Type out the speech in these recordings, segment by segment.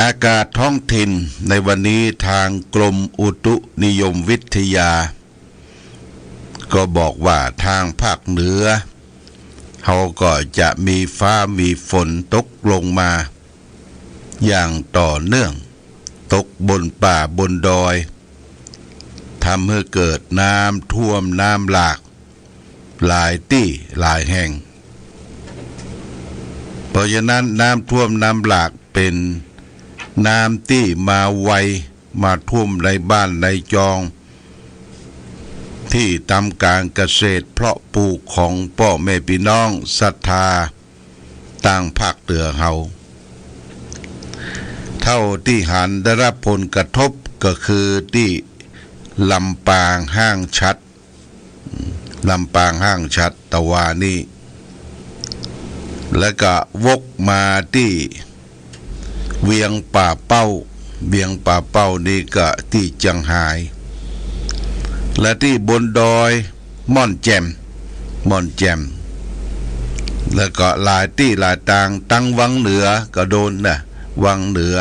อากาศท้องถิ่นในวันนี้ทางกรมอุตุนิยมวิทยาก็บอกว่าทางภาคเหนือเขาก็จะมีฟ้ามีฝนตกลงมาอย่างต่อเนื่องตกบนป่าบนดอยทำให้เกิดน้ำท่วมน้ำหลากหลายที่หลายแห่งเพราะฉะนั้นน้ำท่วมน้ำหลากเป็นน้ำที่มาไวมาท่วมในบ้านในจองที่ทำการเกษตรเพาะปลูกของพ่อแม่พี่น้องศรัทธาต่างภาคเหนือเฮาเท่าที่หันได้รับผลกระทบก็คือที่ลำปางห้างชัดตะวานี่แล้วก็วกมาที่เวียงป่าเป้านี่ก็ที่เจียงไฮ้และที่บนดอยม่อนแจ่มแล้วก็หลายที่หลายต่างตั้งวังเหนือก็โดนนะวังเหนือ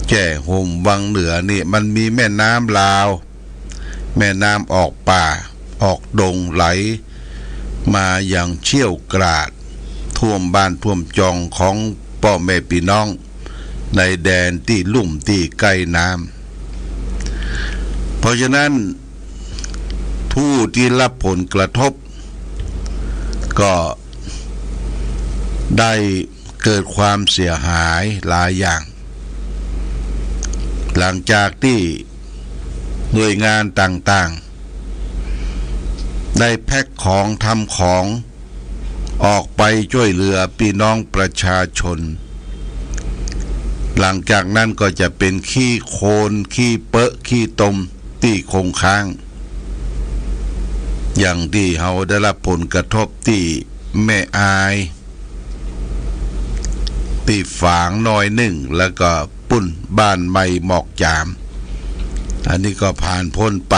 แจ้ห่มวังเหนือนี่มันมีแม่น้ำลาวแม่น้ำออกป่าออกดงไหลมาอย่างเชี่ยวกราดท่วมบ้านท่วมจองของพ่อแม่พี่น้องในแดนที่ลุ่มที่ใกล้น้ำเพราะฉะนั้นผู้ที่รับผลกระทบก็ได้เกิดความเสียหายหลายอย่างหลังจากที่หน่วยงานต่างๆได้แพ็คของทำของออกไปช่วยเหลือพี่น้องประชาชนหลังจากนั้นก็จะเป็นขี้โคลนขี้เปอะขี้ตมที่คงค้างอย่างที่เราได้รับผลกระทบที่แม่อายที่ฝางน้อยหนึ่งแล้วก็ปุ่นบ้านใหม่หมอกจามอันนี้ก็ผ่านพ้นไป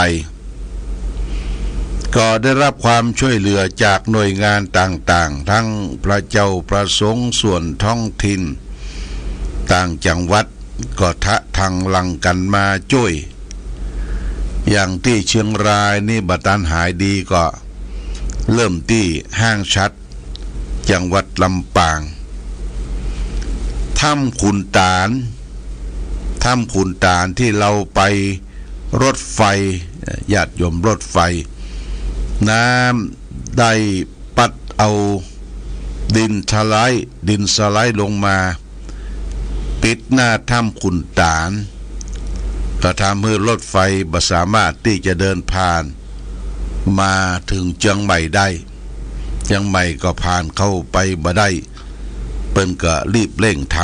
ก็ได้รับความช่วยเหลือจากหน่วยงานต่างๆทั้งพระเจ้าประสงค์ส่วนท้องถิ่นต่างจังหวัดก็ทางลังกันมาช่วยอย่างที่เชียงรายนี่บัดนั้นหายดีก็เริ่มที่ห้างชัดจังหวัดลำปางถ้ำขุนตาลที่เราไปรถไฟญาติโยมรถไฟน้ำได้ปัดเอาดินสไลด์ลงมาปิดหน้าถ้ำขุนตาลก็ทำให้รถไฟบ่สามารถที่จะเดินผ่านมาถึงเชียงใหม่ได้เชียงใหม่ก็ผ่านเข้าไปบ่ได้เปิ้นก็รีบเร่งท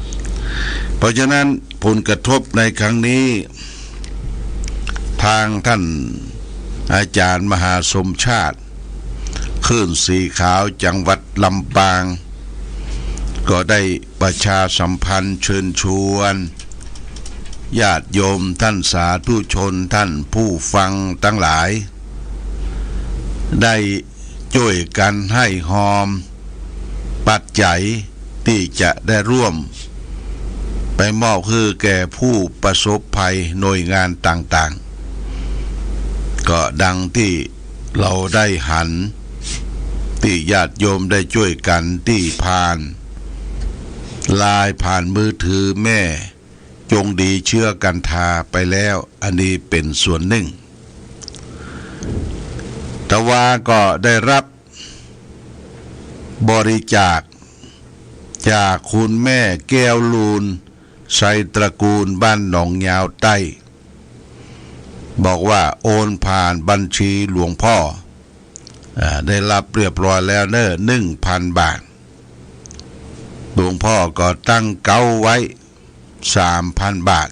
ำเพราะฉะนั้นผลกระทบในครั้งนี้ทางท่านอาจารย์มหาสมชาติคลื่นสีขาวจังหวัดลำปางก็ได้ประชาสัมพันธ์เชิญชวนญาติโยมท่านสาธุชนท่านผู้ฟังทั้งหลายได้ช่วยกันให้หอมปัจจัยที่จะได้ร่วมไปมอบคือแก่ผู้ประสบภัยหน่วยงานต่างๆก็ดังที่เราได้หันที่ญาติโยมได้ช่วยกันที่ผ่านไลน์ผ่านมือถือแม่จงดีเชื่อกันทาไปแล้วอันนี้เป็นส่วนหนึ่งแต่ว่าก็ได้รับบริจาคจากคุณแม่แก้วลูนไซตระกูลบ้านหนองยาวใต้บอกว่าโอนผ่านบัญชีหลวงพ่อได้รับเรียบร้อยแล้วเน1,000 บาทหลวงพ่อก็ตั้งเก้าไว้ 3,000 บาท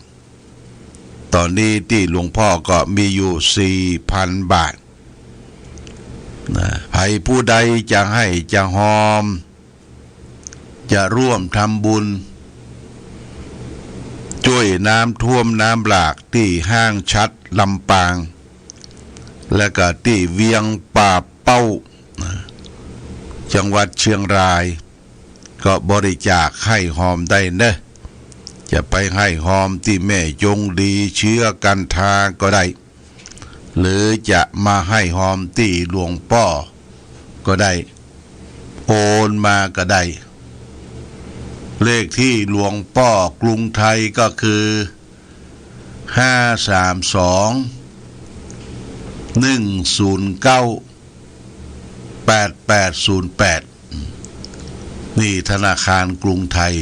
ตอนนี้ที่หลวงพ่อก็มีอยู่ 4,000 บาทใครผู้ใดจะให้จะหอมจะร่วมทำบุญช่วยน้ำท่วมน้ำหลากที่ห้างชัดลำปางและก็ที่เวียงป่าเป้าจังหวัดเชียงรายก็บริจาคให้หอมได้เนอะ จะไปให้หอมที่แม่จงดีเชื้อกันทาก็ได้หรือจะมาให้หอมที่หลวงพ่อก็ได้โอนมาก็ได้เลขที่หลวงพ่อกรุงไทยก็คือ532-109-8808นี่ธนาคารกรุงไทย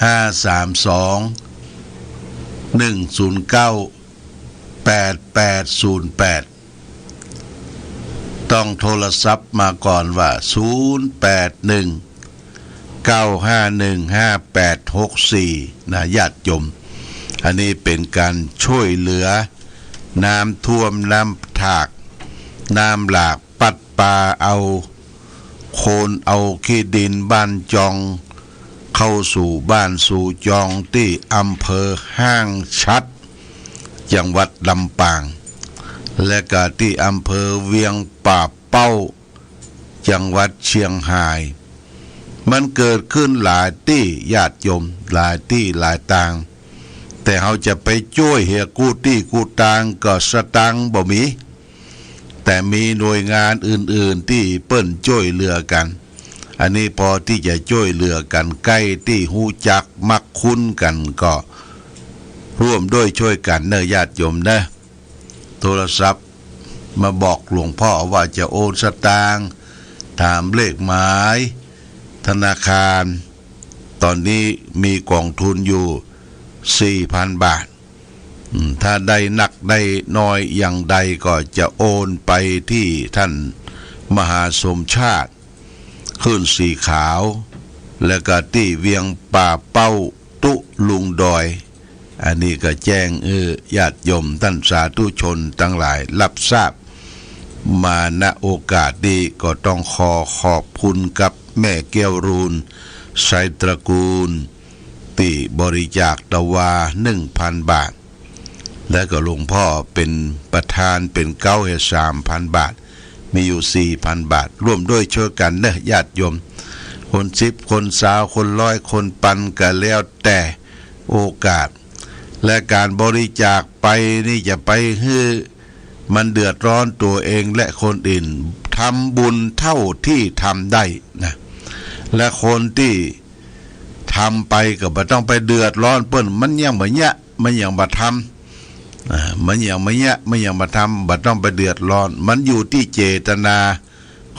532-109-8808ต้องโทรศัพท์มาก่อนว่า081-951-5864นะญาติโยมอันนี้เป็นการช่วยเหลือน้ำท่วมน้ำถากน้ำหลากปัดปาเอาโคลนเอาขี้ดินบ้านจองเข้าสู่บ้านสู่จองที่อำเภอห้างชัดจังหวัดลำปางและก็ที่อำเภอเวียงป่าเป้าจังหวัดเชียงรายมันเกิดขึ้นหลายที่ญาติโยมหลายที่หลายต่างแต่เขาจะไปช่วยเฮียกู้ที่กู้ตางก็สตังบ่มีแต่มีหน่วยงานอื่นๆที่เปิ้นช่วยเหลือกันอันนี้พอที่จะช่วยเหลือกันใกล้ที่ฮู้จักมักคุ้นกันก็ร่วมด้วยช่วยกันเนอะญาติโยมนะโทรศัพท์มาบอกหลวงพ่อว่าจะโอนสตางค์ถามเลขหมายธนาคารตอนนี้มีกองทุนอยู่ 4,000 บาทถ้าได้หนักได้น้อยอย่างใดก็จะโอนไปที่ท่านมหาสมชาติขึ้นสีขาวและก็ที่เวียงป่าเป้าตุลุงดอยอันนี้ก็แจ้งญาติโยมท่านสาธุชนทั้งหลายรับทราบมาณโอกาสนี้ก็ต้องขอบคุณกับแม่แก้วรูนไสตระกูลที่บริจาคตะวา 1,000 บาทและก็หลวงพ่อเป็นประธานเป็นเก้าให้ 3,000 บาทมีอยู่ 4,000 บาทร่วมด้วยช่วยกันเนอะญาติโยมคน10คน20คน100คนปันกันแล้วแต่โอกาสและการบริจาคไปนี่จะไปให้มันเดือดร้อนตัวเองและคนอื่นทำบุญเท่าที่ทำได้นะและคนที่ทำไปก็บ่ต้องไปเดือดร้อนเปิ้นมันยังบ่ยะมันยังบ่ทำมันยังไม่ยะมันยังบ่ทำบ่ต้องไปเดือดร้อนมันอยู่ที่เจตนา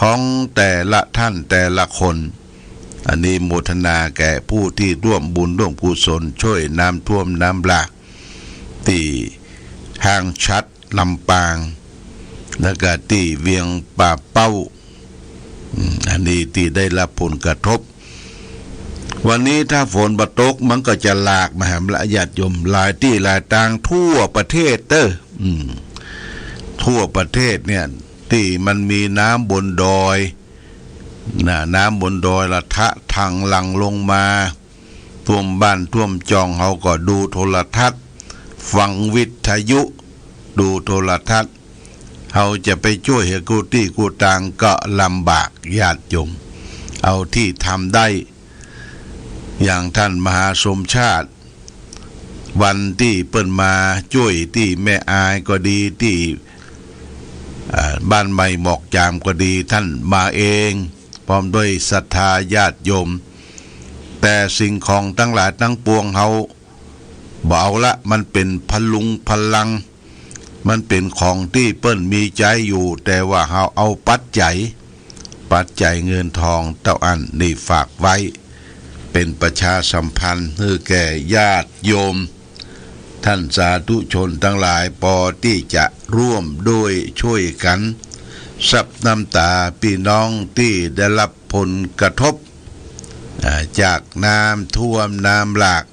ของแต่ละท่านแต่ละคนอันนี้โมทนาแก่ผู้ที่ร่วมบุญร่วมกุศลช่วยน้ำท่วมน้ำหลากที่ห้างชัดลำปางและก็ที่เวียงป่าเป้าอันนี้ที่ได้รับผลกระทบวันนี้ถ้าฝนบ่ตกมันก็จะหลากมหาละญาติโยมหลายที่หลายทางทั่วประเทศทั่วประเทศเนี่ยที่มันมีน้ำบนดอยน้ำบนดอยละทะทางหลังลงมาท่วมบ้านท่วมจองเขาก็ดูโทรทัศน์ฟังวิทยุดูโทรทัศน์เขาจะไปช่วยเฮกูตี้กูตางก็ลำบากญาติโยมเอาที่ทำได้อย่างท่านมหาสมชาติวันที่เปิ้นมาช่วยที่แม่อายก็ดีที่บ้านใหม่หมอกจามก็ดีท่านมาเองพร้อมด้วยศรัทธาญาติโยมแต่สิ่งของทั้งหลายทั้งปวงเขาบ่เอาละมันเป็นพลุงพลังมันเป็นของที่เปิ้นมีใจอยู่แต่ว่าเขาเอาปัจจัยเงินทองเต้าอันนี่ฝากไว้เป็นประชาสัมพันธ์ให้แก่ญาติโยมท่านสาธุชนทั้งหลายพอที่จะร่วมด้วยช่วยกันซับน้ำตาพี่น้องที่ได้รับผลกระทบจากน้ำท่วมน้ำหลาก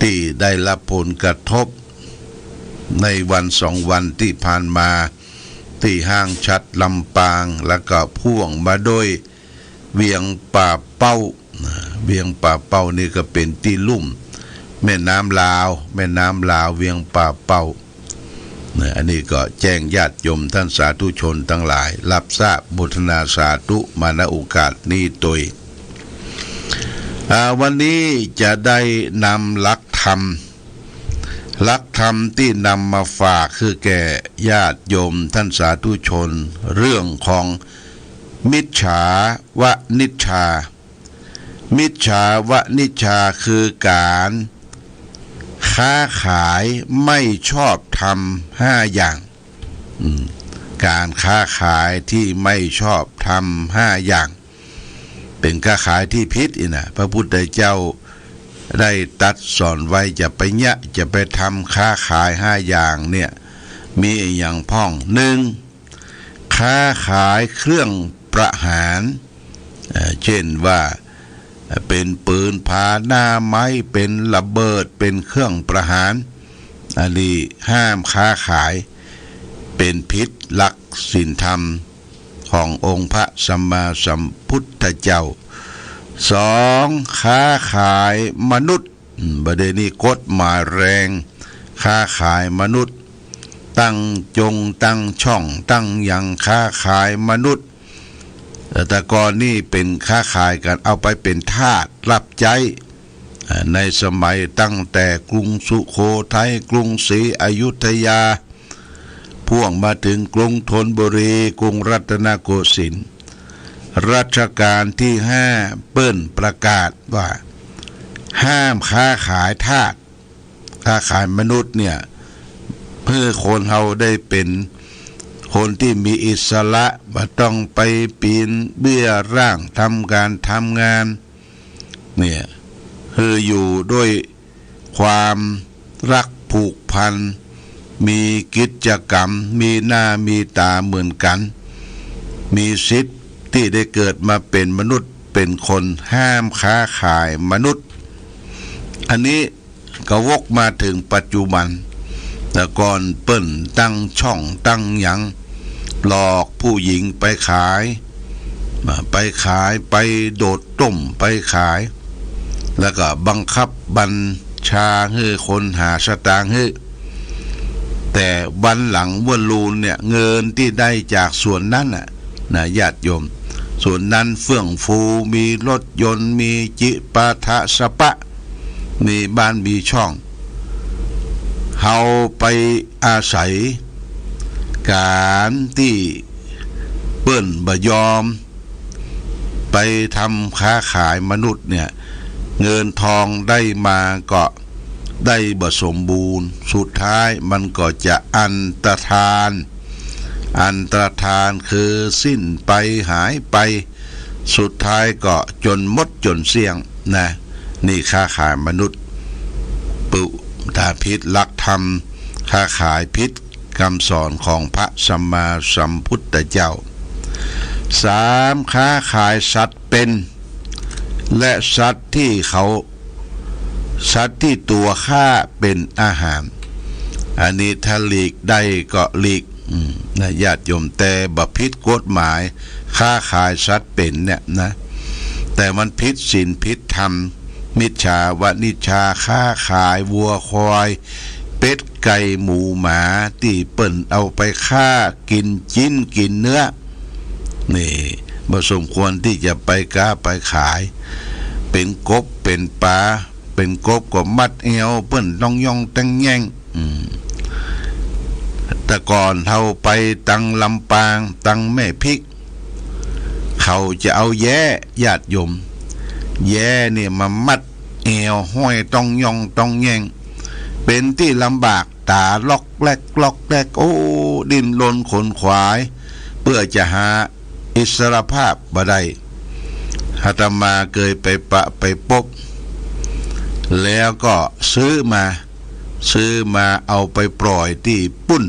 ที่ได้รับผลกระทบในวัน2 วันที่ผ่านมาที่ห้างชัดลำปางแล้วก็พ่วงมาด้วยเวียงป่าเป้านี่ก็เป็นที่ลุ่มแม่น้ำลาวเวียงป่าเป้าอันนี้ก็แจ้งญาติโยมท่านสาธุชนทั้งหลายรับทราบโมทนาสาธุมาณโอกาสนี้โดย วันนี้จะได้นำหลักธรรมที่นำมาฝากคือแก่ญาติโยมท่านสาธุชนเรื่องของมิจฉาวนิชฌามิจฉาวนิชฌาคือการค้าขายไม่ชอบธรรม5อย่างการค้าขายที่ไม่ชอบธรรม5อย่างเป็นค้าขายที่ผิดนะพระพุทธเจ้าได้ตัดสอนไว้จะไปทำค้าขาย5อย่างเนี่ยมีอย่างพ้อง1ค้าขายเครื่องประหารเช่นว่าเป็นปืนพาหน้าไม้เป็นระเบิดเป็นเครื่องประหารอันนี้ห้ามค้าขายเป็นพิษหลักศีลธรรมขององค์พระสัมมาสัมพุทธเจ้า2ค้าขายมนุษย์ประเด็นนี้กฎหมายแรงค้าขายมนุษย์ตั้งช่องตั้งอย่างค้าขายมนุษย์แต่ก่อนนี่เป็นค้าขายกันเอาไปเป็นทาสรับใช้ในสมัยตั้งแต่กรุงสุโขทัยกรุงศรีอยุธยาพ่วงมาถึงกรุงธนบุรีกรุงรัตนโกสินทร์รัชกาลที่5เปิ้นประกาศว่าห้ามค้าขายทาสค้าขายมนุษย์เนี่ยเพื่อคนเฮาได้เป็นคนที่มีอิสระบ่ต้องไปปีนเบี้ยร่างทำการทำงานเนี่ยคืออยู่ด้วยความรักผูกพันมีกิจกรรมมีหน้ามีตาเหมือนกันมีสิทธิ์ที่ได้เกิดมาเป็นมนุษย์เป็นคนห้ามค้าขายมนุษย์อันนี้ก็วกมาถึงปัจจุบันแต่ก่อนเปิ้นตั้งช่องตั้งหยังหลอกผู้หญิงไปขายไปโดดต้มไปขายแล้วก็บังคับบัญชาให้คนหาสตางค์ให้แต่วันหลังวันลูนเนี่ยเงินที่ได้จากส่วนนั้นน่ะนะญาติโยมส่วนนั้นเฟื่องฟูมีรถยนต์มีจิปาถะสปะมีบ้านมีช่องเฮาไปอาศัยการที่เปิ้นบ่ยอมไปทำค้าขายมนุษย์เนี่ยเงินทองได้มาก็ได้บ่สมบูรณ์สุดท้ายมันก็จะอันตรธานคือสิ้นไปหายไปสุดท้ายก็จนหมดจนเสี่ยงนะนี่ค้าขายมนุษย์ปุตาพิษลักธรรมค้าขายพิษคำสอนของพระสัมมาสัมพุทธเจ้า3ค้าขายสัตว์เป็นและสัตว์ที่ตัวฆ่าเป็นอาหารอันนี้ถ้าหลีกได้ก็หลีกนะญาติโยมแต่บ่ผิดกฎหมายค้าขายสัตว์เป็นเนี่ยนะแต่มันผิดศีลผิดธรรมมิจฉาวนิชฌาค้าขายวัวควายเป็ดไก่หมูหมาที่เปิ้นเอาไปฆ่ากินจิ้นกินเนื้อนี่บ่สมควรที่จะไปค้าไปขายเป็นกบเป็นปลาเป็นกบก็มัดเอวเปิ้นต้องย่องตั้งแย่งแต่ก่อนเฮาไปตังลำปางตังแม่พริกเขาจะเอาแย้ญาติโยมแย้เนี่ยมามัดเอวห้อยต้องย่องต้องแย่งเป็นที่ลำบากตาล็อกแลกโอ้ดิ้นรนขนขวายเพื่อจะหาอิสรภาพบ่ได้อาตมาเคยไปพบแล้วก็ซื้อมาเอาไปปล่อยที่ปุ้น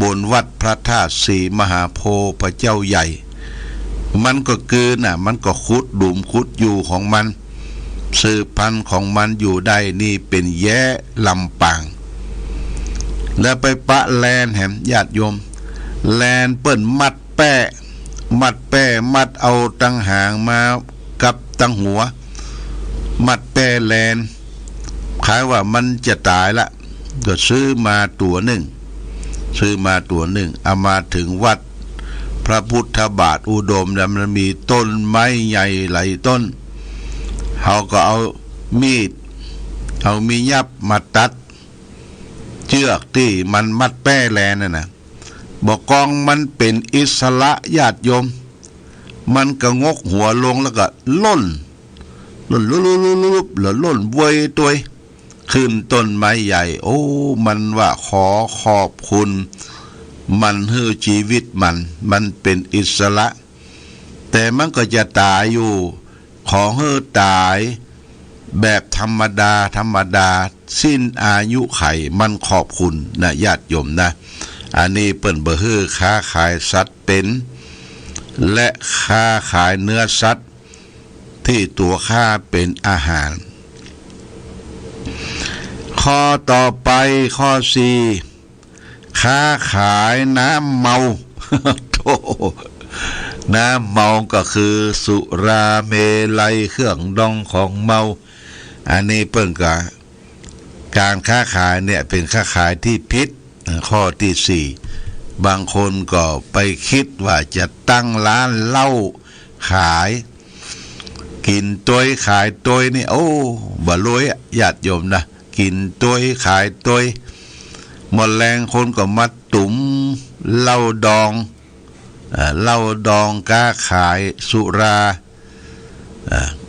บนวัดพระธาตุศรีมหาโพธิ์พระเจ้าใหญ่มันก็เกินมันก็ขุดดุมขุดอยู่ของมันสืบพันธุ์ของมันอยู่ได้นี่เป็นแย้ลำปางแล้วไปปะแลนแหมญาติโยมแลนเปิ้นมัดแป้มัดเอาตั้งหางมากับตั้งหัวมัดแป้แลนขายว่ามันจะตายละก็ซื้อมาตัวหนึ่งเอามาถึงวัดพระพุทธบาทอุดมแล้วมันมีต้นไม้ใหญ่หลายต้น เขาก็เอามีดเอามียับมาตัดเชือกที่มันมัดแป้แลนั่นนะบอกกองมันเป็นอิสระญาติโยมมันก็งกหัวลงแล้วก็ล่นแล้วล่นเว้ยตัวขึ้นต้นไม้ใหญ่โอ้มันว่าขอขอบคุณมันให้ชีวิตมันเป็นอิสระแต่มันก็จะตายอยู่ขอให้ตายแบบธรรมดาสิ้นอายุไขมันขอบคุณนะญาติโยมนะอันนี้เปิ้นบ่ฮื้อค้าขายสัตว์เป็นและค้าขายเนื้อสัตว์ที่ตัวค้าเป็นอาหารข้อต่อไปข้อ4ค้าขายน้ำเมา โธ่น้ำเมาก็คือสุราเมลัยเครื่องดองของเมาอันนี้เปิ้นก็การค้าขายเนี่ยเป็นค้าขายที่ผิดข้อที่4บางคนก็ไปคิดว่าจะตั้งร้านเหล้าขายกินต้วยขายต้วยนี่โอ้บ่รวยญาติโยมนะกินต้วยขายต้วยหมดแรงคนก็มาตุ๋มเหล้าดองค้าขายสุรา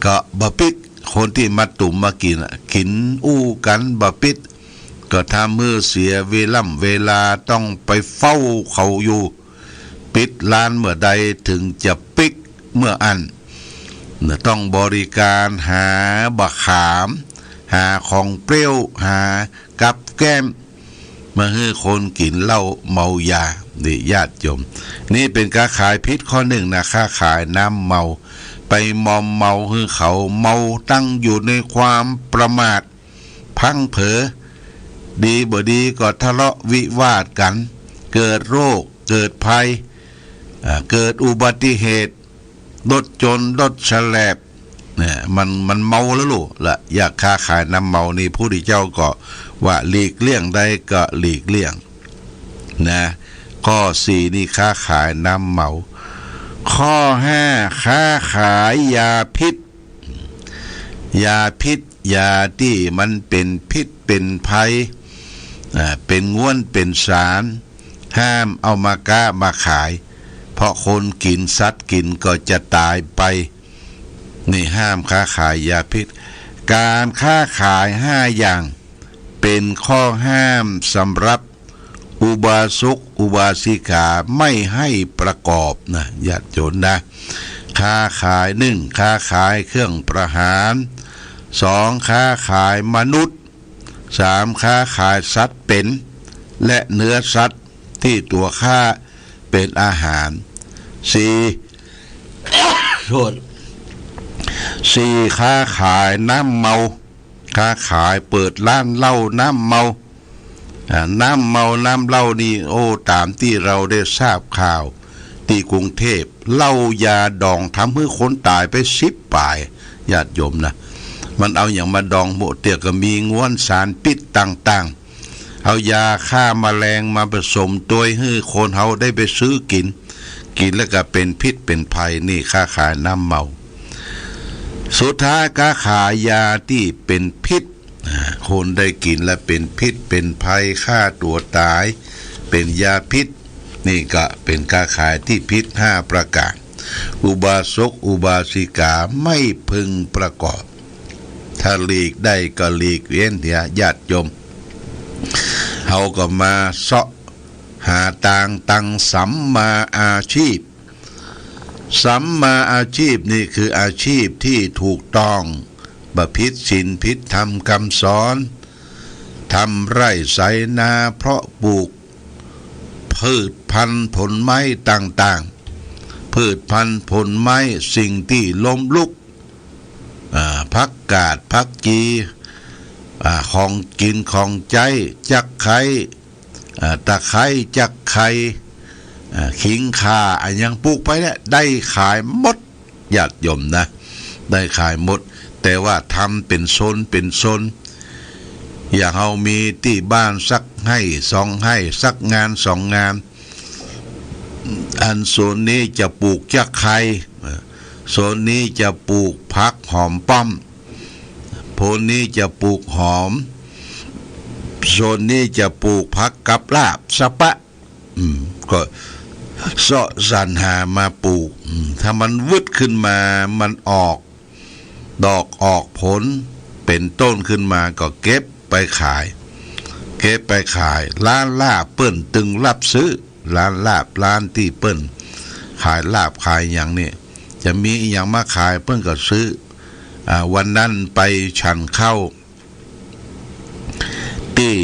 ก็บ่ปิดคนที่มาตุ่มมากินอู้กันบ่ปิดก็ทำมือเสียเวลาต้องไปเฝ้าเขาอยู่ปิดร้านเมื่อใดถึงจะปิกเมื่ออันต้องบริการหาบะขามหาของเปรี้ยวหากับแก้มมาให้คนกินเหล้าเมายานี่ญาติโยมนี่เป็นการขายพิษข้อหนึ่งนะค้าขายน้ำเมาไปมอมเมาให้เขาเมาตั้งอยู่ในความประมาทพังเผลอดีบ่ดีก็ทะเลาะวิวาทกันเกิดโรคเกิดภัยเกิดอุบัติเหตุรถจนรถแฉลบเนี่ยมันเมาแล้วลูกละอยากค้าขายน้ำเมานี่ผู้ที่เจ้าก็ว่าหลีกเลี่ยงได้ก็หลีกเลี่ยงนะข้อ4นี่ค้าขายน้ำเมาข้อ5ค้าขายยาพิษยาที่มันเป็นพิษเป็นภัยเป็นง่วนเป็นสารห้ามเอามาค้ามาขายเพราะคนกินสัตว์กินก็จะตายไปนี่ห้ามค้าขายยาพิษการค้าขาย5อย่างเป็นข้อห้ามสำหรับอุบาสกอุบาสิกาไม่ให้ประกอบนะญาติโยมนะค้าขาย1ค้าขายเครื่องประหาร2ค้าขายมนุษย์3ค้าขายสัตว์เป็นและเนื้อสัตว์ที่ตัวค้าเป็นอาหาร4ค้าขายน้ำเมาค้าขายเปิดร้านเหล้าน้ำเมาน้ำเหล้านี่โอ้ตามที่เราได้ทราบข่าวที่กรุงเทพเหล้ายาดองทำให้คนตายไป10 ปายญาติโยมนะมันเอาอย่างมาดองโมเตียก็มีง้วนสารพิษต่างๆเอายาฆ่าแมลงมาผสมตัวให้คนเฮาได้ไปซื้อกินแล้วก็เป็นพิษเป็นภัยนี่ค้าขายน้ำเมาสุดท้ายค้าขายยาที่เป็นพิษคนได้กินและเป็นพิษเป็นภัยฆ่าตัวตายเป็นยาพิษนี่ก็เป็นการขายที่พิษ5ประการอุบาสกอุบาสิกาไม่พึงประกอบถ้าหลีกได้ก็หลีกเว้นเถอะญาติโยมเฮาก็มาเสาะหาตังสัมมาอาชีพสัมมาอาชีพนี่คืออาชีพที่ถูกต้องประพฤติศีลพิษธรรมคำสอนทำไร่ไถนาเพาะปลูกพืชพันธุ์ผลไม้ต่างๆพืชพันธุ์ผลไม้สิ่งที่ล้มลุกผักกาดผักจีของกินของใจจักไข่ตะไคร้จักไข่ขิงข่าอันยังปลูกไปเนี่ยได้ขายหมดญาติโยมนะได้ขายหมดแต่ว่าทำเป็นโซนอย่างเรามีที่บ้านสักให้2ให้สักงาน2งานอันโซนนี้จะปลูกจักไข่โซนนี้จะปลูกผักหอมป้อม นนี้จะปลูกหอมโซนนี้จะปลูกผักกับลาบสะปะก็เสาะสรรหามาปลูกถ้ามันวึดขึ้นมามันออกดอกออกผลเป็นต้นขึ้นมาก็เก็บไปขายร้านลาบเปิ้นตึงรับซื้อร้านลาบร้านที่เปิ้นขายลาบขายอย่างนี้จะมีอย่างมาขายเปิ้นก็ซื้อวันนั้นไปฉันเข้าที่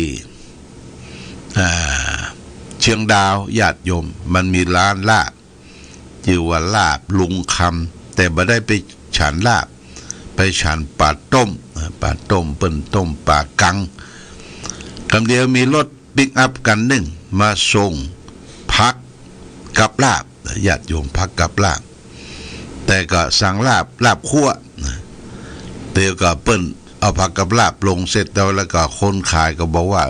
เชียงดาวญาติโยมมันมีร้านลาบชื่อว่าลาบลุงคำแต่บ่ได้ไปฉันลาบไปฉันปลาต้มเปิ้นต้มปลากังคำเดียวมีรถปิกอัพกันหนึ่งมาส่งพักกับลาบญาติโยมพักกับลาบแต่ก็สั่งลาบคั่วเดี๋ยวก็เปิ้นเอาผักกับลาบลงเสร็จแล้วก็คนขายก็บอกว่า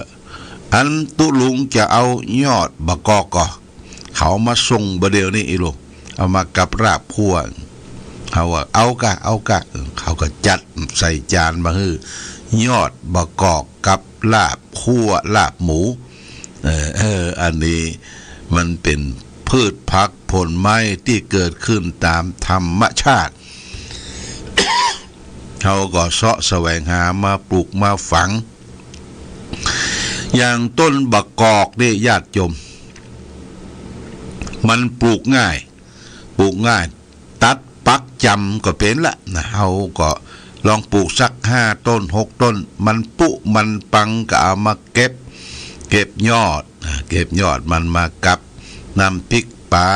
อันตุลุงจะเอายอดบะกอกก็เขามาส่งบะเดียวนี่อีลูกเอามากับลาบคั่วเขาว่าเอากะเขาก็จัดใส่จานมาฮื้อยอดบะกอกกับลาบคั่วลาบหมูอันนี้มันเป็นพืชผักผลไม้ที่เกิดขึ้นตามธรรมชาติ เขาก็เสาะแสวงหามาปลูกมาฝังอย่างต้นบะกอกนี่ญาติโยมมันปลูกง่ายตัดปักจำก็เป็นละนะเขาก็ลองปลูกสัก5 ต้น 6 ต้นมันปุมันปังก็เอามาเก็บยอดมันมากับน้ำพริกปลา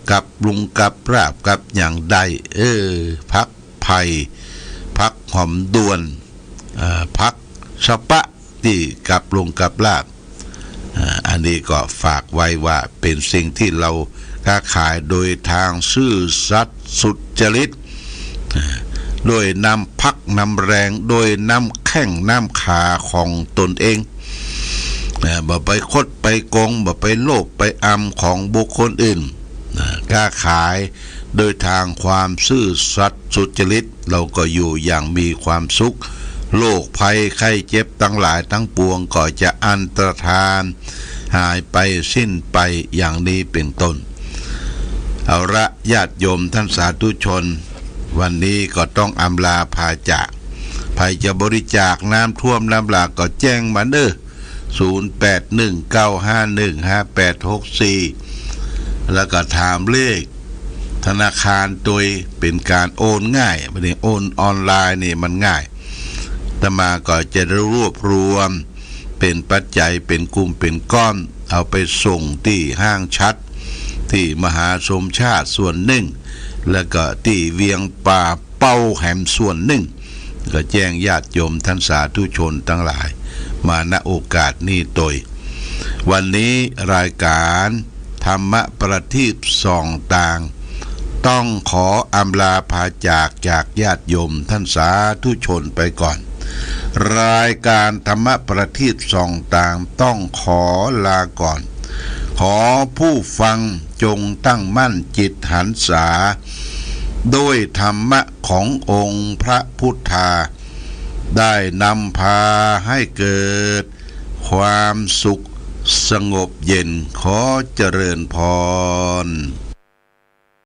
กับลุงกับราบกับอย่างใดพักไผ่พักหอมดวนพักสะปะที่กับลุงกับลาบอันนี้ก็ฝากไว้ว่าเป็นสิ่งที่เราค้าขายโดยทางซื่อสัตย์สุจริตโดยนำพักนำแรงโดยนำแข้งน้ำขาของตนเองบ่ไปคดไปโกงบ่ไปโลภไปอำของบุคคลอื่นค้าขายโดยทางความซื่อสัตย์สุจริตเราก็อยู่อย่างมีความสุขโรคภัยไข้เจ็บทั้งหลายทั้งปวงก็จะอันตรธานหายไปสิ้นไปอย่างนี้เป็นต้นเอาละญาติโยมท่านสาธุชนวันนี้ก็ต้องอำลาพาจากใครจะบริจาคน้ำท่วมน้ำหลากก็แจ้งมาเด้อ0819515864แล้วก็ถามเลขธนาคารโดยเป็นการโอนง่ายไม่ได้โอนออนไลน์นี่มันง่ายแต่มาก็จะรวบรวมเป็นปัจจัยเป็นกลุ่มเป็นก้อนเอาไปส่งที่ห้างชัดที่มหาชมชาติส่วนหนึ่งแล้วก็ที่เวียงป่าเป้าแหมส่วนหนึ่งก็แจ้งญาติโยมท่านสาธุชนทั้งหลายมาณโอกาสนี้โดยวันนี้รายการธรรมประทีปส่องต่างต้องขออำลาพาจากญาติโยมท่านสาธุชนไปก่อนรายการธรรมประทีปส่องต่างต้องขอลาก่อนขอผู้ฟังจงตั้งมั่นจิตหันษาด้วยธรรมะขององค์พระพุทธาได้นำพาให้เกิดความสุขสงบเย็นขอเจริญพร